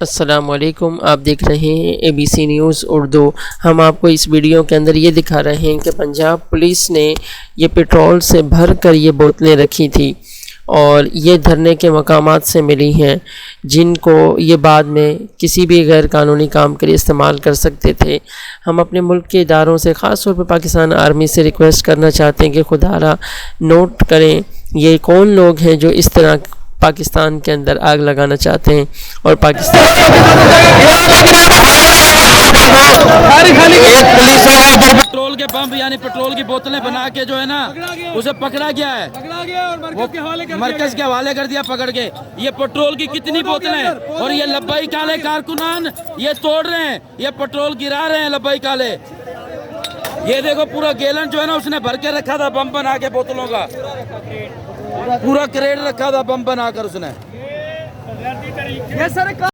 السلام علیکم، آپ دیکھ رہے ہیں ABC نیوز اردو۔ ہم آپ کو اس ویڈیو کے اندر یہ دکھا رہے ہیں کہ پنجاب پولیس نے یہ پیٹرول سے بھر کر یہ بوتلیں رکھی تھی اور یہ دھرنے کے مقامات سے ملی ہیں، جن کو یہ بعد میں کسی بھی غیر قانونی کام کے لیے استعمال کر سکتے تھے۔ ہم اپنے ملک کے اداروں سے خاص طور پر پاکستان آرمی سے ریکویسٹ کرنا چاہتے ہیں کہ خدا را نوٹ کریں یہ کون لوگ ہیں جو اس طرح پاکستان کے اندر آگ لگانا چاہتے ہیں اور پاکستان پیٹرول کے پمپ یعنی پیٹرول کی بوتلیں بنا کے جو ہے نا اسے پکڑا گیا ہے، مرکز کے حوالے کر دیا پکڑ کے۔ یہ پیٹرول کی کتنی بوتلیں اور یہ لبائی کالے کارکنان یہ توڑ رہے ہیں، یہ پیٹرول گرا رہے ہیں لبائی کالے۔ یہ دیکھو پورا گیلن جو ہے نا اس نے بھر کے رکھا تھا بم بنا کے بوتلوں کا، پورا کریٹ رکھا تھا بم بنا کر اس نے۔